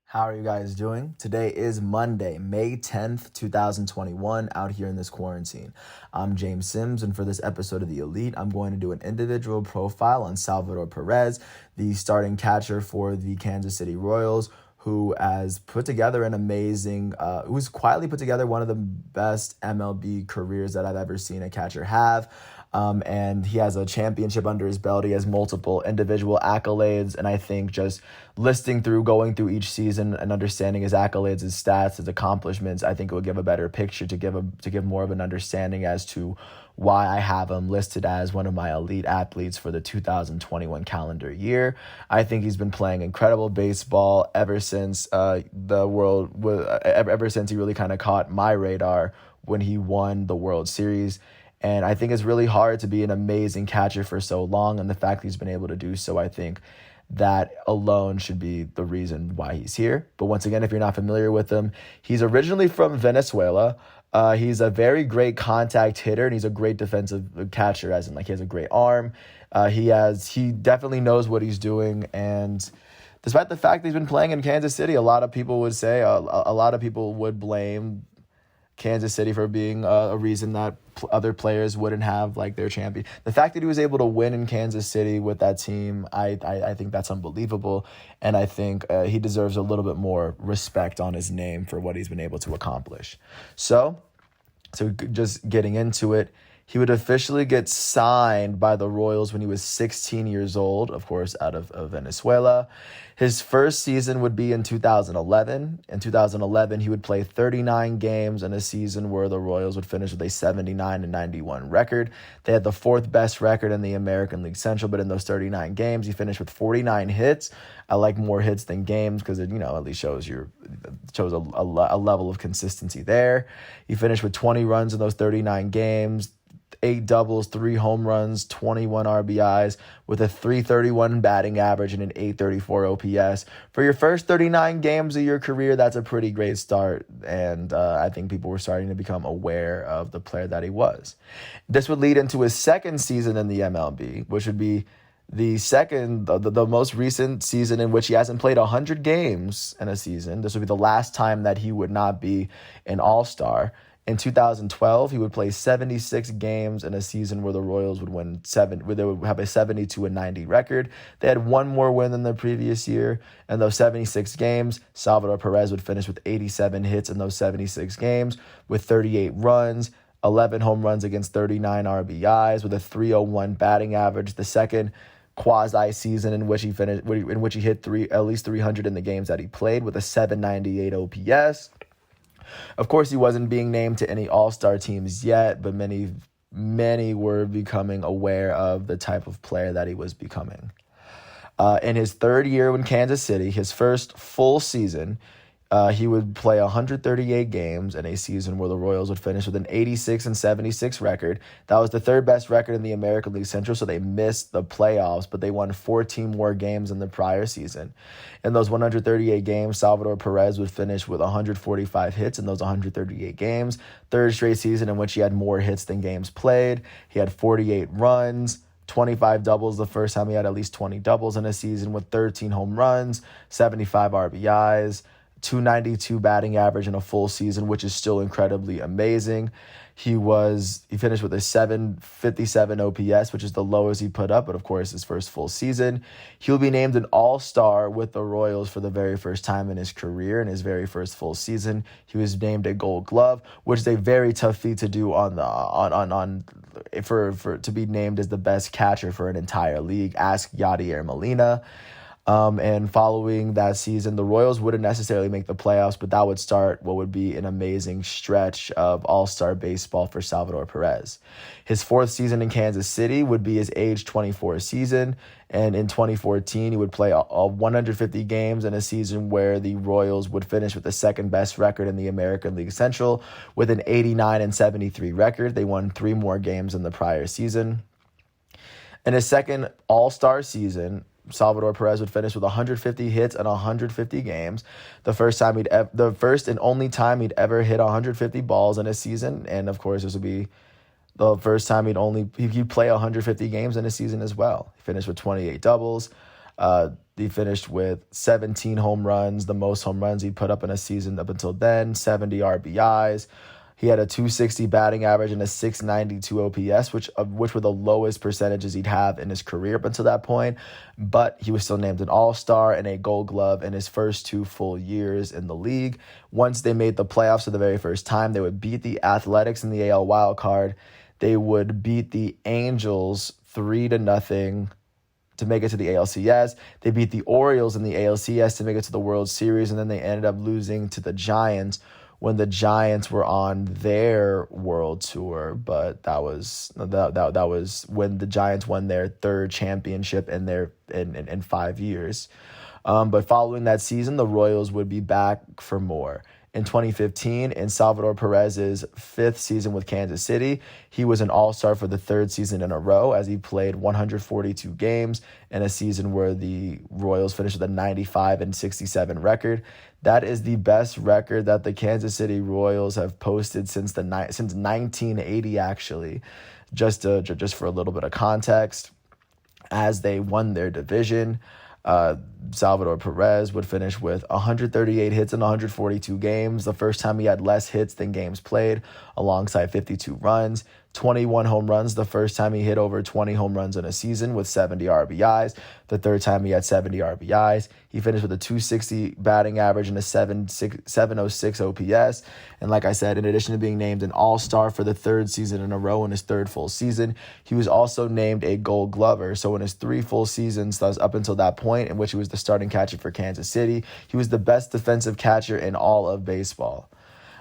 How are you guys doing? Today is Monday, May 10th, 2021, out here in this quarantine. I'm James Sims, and for this episode of The Elite, I'm going to do an individual profile on Salvador Perez, the starting catcher for the Kansas City Royals, who has put together who's quietly put together one of the best MLB careers that I've ever seen a catcher have. And he has a championship under his belt. He has multiple individual accolades. And I think just going through each season and understanding his accolades, his stats, his accomplishments, I think it will give a better picture to give more of an understanding as to why I have him listed as one of my elite athletes for the 2021 calendar year. I think he's been playing incredible baseball ever since ever since he really kind of caught my radar when he won the World Series. And I think it's really hard to be an amazing catcher for so long. And the fact that he's been able to do so, I think that alone should be the reason why he's here. But once again, if you're not familiar with him, he's originally from Venezuela. He's a very great contact hitter, and he's a great defensive catcher, as in he has a great arm. He definitely knows what he's doing. And despite the fact that he's been playing in Kansas City, a lot of people would blame Kansas City for being a reason that other players wouldn't have their champion. The fact that he was able to win in Kansas City with that team, I think that's unbelievable. And I think he deserves a little bit more respect on his name for what he's been able to accomplish. So just getting into it, he would officially get signed by the Royals when he was 16 years old, of course, out of Venezuela. His first season would be in 2011. In 2011, he would play 39 games in a season where the Royals would finish with a 79-91 record. They had the fourth best record in the American League Central, but in those 39 games, he finished with 49 hits. I like more hits than games because it, at least shows a level of consistency there. He finished with 20 runs in those 39 games. 8 doubles, 3 home runs, 21 RBIs with a .331 batting average and an .834 OPS. For your first 39 games of your career, that's a pretty great start, and I think people were starting to become aware of the player that he was. This would lead into his second season in the MLB, which would be the most recent season in which he hasn't played 100 games in a season. This would be the last time that he would not be an All-Star. In 2012, he would play 76 games in a season where the Royals would where they would have a 72-90 record. They had one more win than the previous year. In those 76 games, Salvador Perez would finish with 87 hits in those 76 games with 38 runs, 11 home runs against 39 RBIs with a .301 batting average. The second quasi season in which he hit at least 300 in the games that he played with a .798 OPS. Of course, he wasn't being named to any all-star teams yet, but many were becoming aware of the type of player that he was becoming. In his third year in Kansas City, his first full season, he would play 138 games in a season where the Royals would finish with an 86-76 record. That was the third best record in the American League Central, so they missed the playoffs, but they won 14 more games than the prior season. In those 138 games, Salvador Perez would finish with 145 hits in those 138 games. Third straight season in which he had more hits than games played. He had 48 runs, 25 doubles, the first time he had at least 20 doubles in a season, with 13 home runs, 75 RBIs, .292 batting average in a full season, which is still incredibly amazing. He finished with a .757 OPS, which is the lowest he put up, but of course his first full season. He'll be named an All-Star with the Royals for the very first time in his career. In his very first full season, he was named a Gold Glove, which is a very tough feat to do to be named as the best catcher for an entire league. Ask Yadier Molina. And following that season, the Royals wouldn't necessarily make the playoffs, but that would start what would be an amazing stretch of all-star baseball for Salvador Perez. His fourth season in Kansas City would be his age 24 season, and in 2014, he would play 150 games in a season where the Royals would finish with the second best record in the American League Central with an 89-73 record. They won 3 more games than the prior season. In his second all-star season, Salvador Perez would finish with 150 hits in 150 games. The first and only time he'd ever hit 150 balls in a season, and of course this would be the first time he'd play 150 games in a season as well. He finished with 28 doubles, He finished with 17 home runs, the most home runs he'd put up in a season up until then, 70 RBIs. He had a 260 batting average and a 692 OPS, which were the lowest percentages he'd have in his career up until that point. But he was still named an All-Star and a Gold Glove in his first 2 full years in the league. Once they made the playoffs for the very first time, they would beat the Athletics in the AL wildcard. They would beat the Angels 3-0 to make it to the ALCS. They beat the Orioles in the ALCS to make it to the World Series, and then they ended up losing to the Giants when the Giants were on their world tour. But that was when the Giants won their 3rd championship in 5 years. But following that season, the Royals would be back for more. In 2015, in Salvador Perez's 5th season with Kansas City, he was an All-Star for the 3rd season in a row as he played 142 games in a season where the Royals finished with a 95-67 record. That is the best record that the Kansas City Royals have posted since 1980, actually. Just for a little bit of context, as they won their division, Salvador Perez would finish with 138 hits in 142 games, the first time he had less hits than games played, alongside 52 runs. 21 home runs, the first time he hit over 20 home runs in a season with 70 RBIs, the third time he had 70 RBIs. He finished with a 260 batting average and a 706 OPS. And like I said, in addition to being named an All-Star for the 3rd season in a row in his 3rd full season, he was also named a Gold Glover. So in his 3 full seasons, thus up until that point in which he was the starting catcher for Kansas City, he was the best defensive catcher in all of baseball.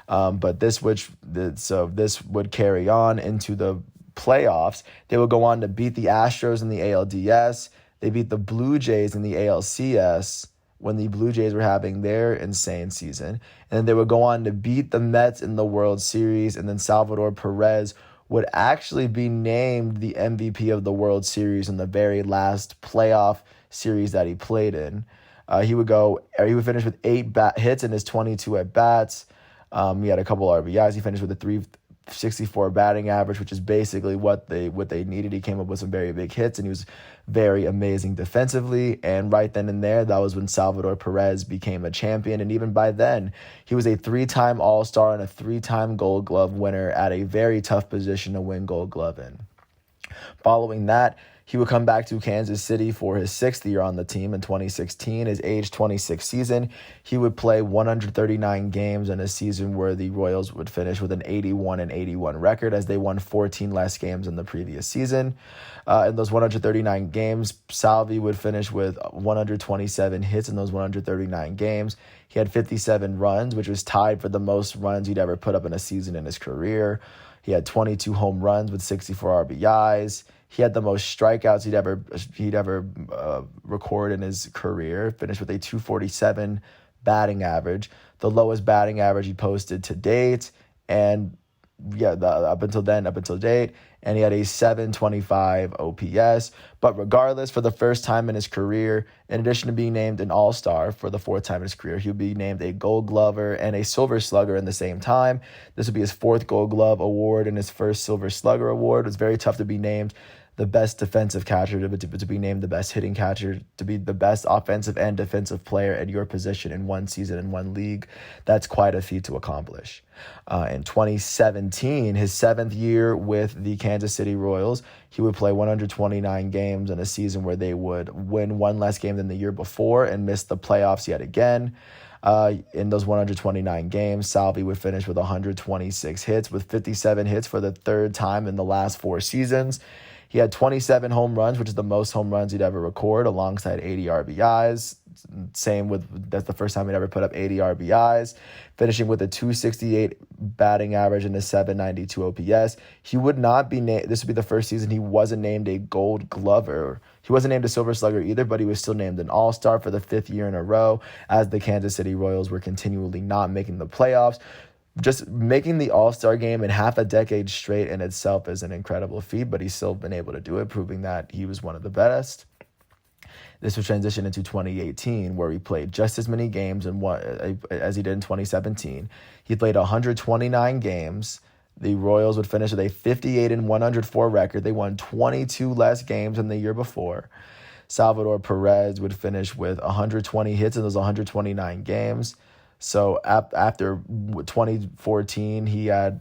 But this would carry on into the playoffs. They would go on to beat the Astros in the ALDS. They beat the Blue Jays in the ALCS when the Blue Jays were having their insane season. And then they would go on to beat the Mets in the World Series. And then Salvador Perez would actually be named the MVP of the World Series in the very last playoff series that he played in. He would finish with 8 hits in his 22 at-bats. He had a couple RBIs. He finished with a 364 batting average, which is basically what they needed. He came up with some very big hits, and he was very amazing defensively. And right then and there, that was when Salvador Perez became a champion. And even by then, he was a 3-time All-Star and a 3-time Gold Glove winner at a very tough position to win Gold Glove in. Following that, he would come back to Kansas City for his 6th year on the team in 2016, his age 26 season. He would play 139 games in a season where the Royals would finish with an 81-81 record as they won 14 less games than the previous season. In those 139 games, Salvi would finish with 127 hits in those 139 games. He had 57 runs, which was tied for the most runs he'd ever put up in a season in his career. He had 22 home runs with 64 RBIs. He had the most strikeouts he'd ever record in his career. Finished with a 247 batting average, the lowest batting average he posted to date, and up until date. And he had a 725 OPS. But regardless, for the first time in his career, in addition to being named an All-Star for the 4th time in his career, he would be named a Gold Glover and a Silver Slugger in the same time. This would be his 4th Gold Glove award and his 1st Silver Slugger award. It was very tough to be named the best defensive catcher, to be named the best hitting catcher, to be the best offensive and defensive player at your position in one season in one league. That's quite a feat to accomplish. In 2017, his 7th year with the Kansas City Royals, he would play 129 games in a season where they would win 1 less game than the year before and miss the playoffs yet again. In those 129 games, Salvi would finish with 126 hits, with 57 hits for the 3rd time in the last 4 seasons. He had 27 home runs, which is the most home runs he'd ever record, alongside 80 RBIs. That's the first time he'd ever put up 80 RBIs, finishing with a 268 batting average and a 792 OPS. He would not be named. This would be the first season he wasn't named a Gold Glover. He wasn't named a Silver Slugger either, but he was still named an All-Star for the 5th year in a row, as the Kansas City Royals were continually not making the playoffs. Just making the All-Star game in half a decade straight in itself is an incredible feat, but he's still been able to do it, proving that he was one of the best. This would transition into 2018, where he played just as many games as he did in 2017. He played 129 games. The Royals would finish with a 58-104 record. They won 22 less games than the year before. Salvador Perez would finish with 120 hits in those 129 games. So after 2014, he had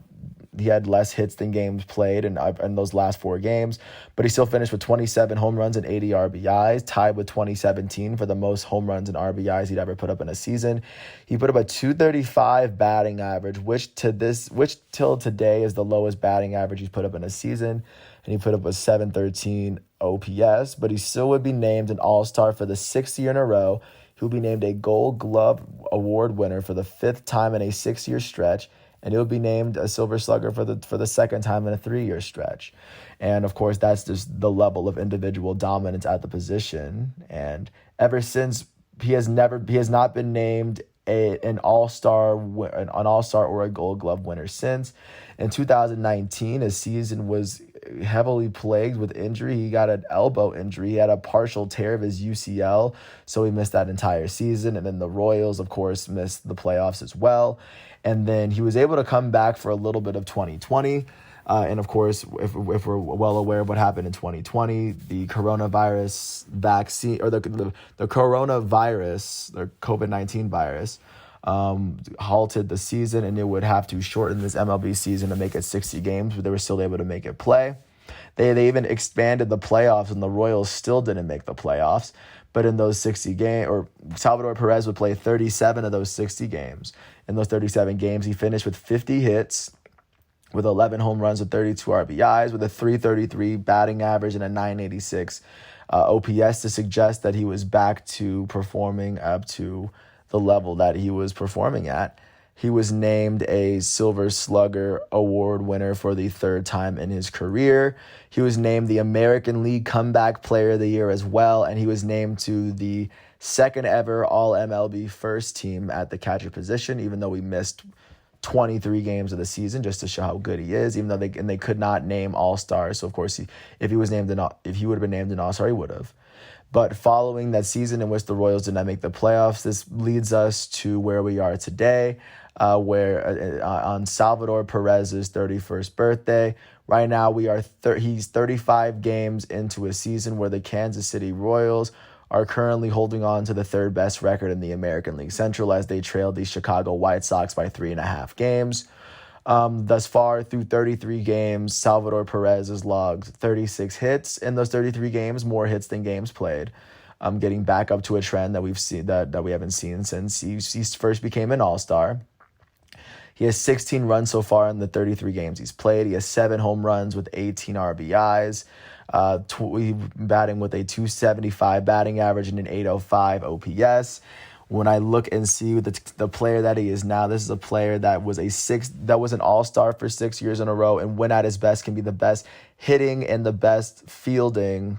less hits than games played in those last 4 games, but he still finished with 27 home runs and 80 RBIs, tied with 2017 for the most home runs and RBIs he'd ever put up in a season. He put up a 235 batting average, which till today is the lowest batting average he's put up in a season, and he put up a 713 OPS, but he still would be named an All-Star for the 6th year in a row. He will be named a Gold Glove Award winner for the 5th time in a 6-year stretch, and he'll be named a Silver Slugger for the 2nd time in a 3-year stretch. And of course, that's just the level of individual dominance at the position. And ever since, he has not been named an all-star or a Gold Glove winner since. In 2019, his season was heavily plagued with injury. He got an elbow injury. He had a partial tear of his UCL, so he missed that entire season. And then the Royals, of course, missed the playoffs as well. And then he was able to come back for a little bit of 2020. And of course, if we're well aware of what happened in 2020, the coronavirus vaccine, or the coronavirus, the COVID-19 virus, halted the season, and it would have to shorten this MLB season to make it 60 games, but they were still able to make it play. They even expanded the playoffs, and the Royals still didn't make the playoffs. But in those 60 games, or Salvador Perez would play 37 of those 60 games. In those 37 games, he finished with 50 hits, with 11 home runs and 32 RBIs, with a 333 batting average and a 986 OPS, to suggest that he was back to performing up to the level that he was performing at. He was named a Silver Slugger Award winner for the 3rd time in his career. He was named the American League Comeback Player of the Year as well, and he was named to the 2nd ever All-MLB first team at the catcher position, even though we missed 23 games of the season, just to show how good he is, even though they could not name All-Stars. So, of course, if he would have been named an All-Star, he would have. But following that season in which the Royals did not make the playoffs, this leads us to where we are today, where on Salvador Perez's 31st birthday, right now he's 35 games into a season where the Kansas City Royals are currently holding on to the 3rd best record in the American League Central, as they trailed the Chicago White Sox by 3.5 games. Thus far, through 33 games, Salvador Perez has logged 36 hits in those 33 games, more hits than games played. Getting back up to a trend that we've seen that we haven't seen since he first became an All-Star. He has 16 runs so far in the 33 games he's played. He has 7 home runs with 18 RBIs. He's batting with a 275 batting average and an 805 OPS. When I look and see the player that he is now, this is a player that was an All-Star for 6 years in a row, and when at his best can be the best hitting and the best fielding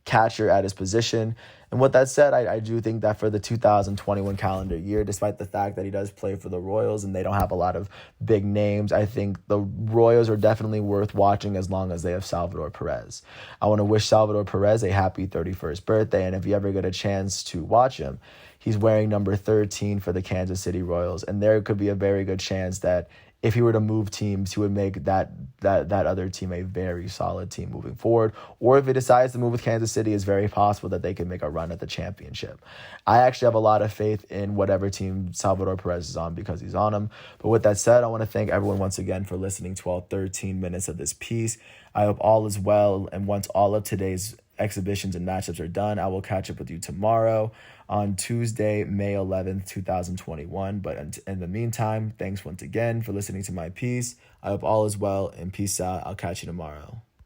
catcher at his position. And with that said, I do think that for the 2021 calendar year, despite the fact that he does play for the Royals and they don't have a lot of big names, I think the Royals are definitely worth watching as long as they have Salvador Perez. I want to wish Salvador Perez a happy 31st birthday, and if you ever get a chance to watch him, he's wearing number 13 for the Kansas City Royals, and there could be a very good chance that if he were to move teams, he would make that other team a very solid team moving forward. Or if he decides to move with Kansas City, it's very possible that they can make a run at the championship. I actually have a lot of faith in whatever team Salvador Perez is on because he's on them. But with that said, I want to thank everyone once again for listening to all 13 minutes of this piece. I hope all is well, and once all of today's exhibitions and matchups are done, I will catch up with you tomorrow on Tuesday, May 11th, 2021. But in the meantime, thanks once again for listening to my piece. I hope all is well, and peace out. I'll catch you tomorrow.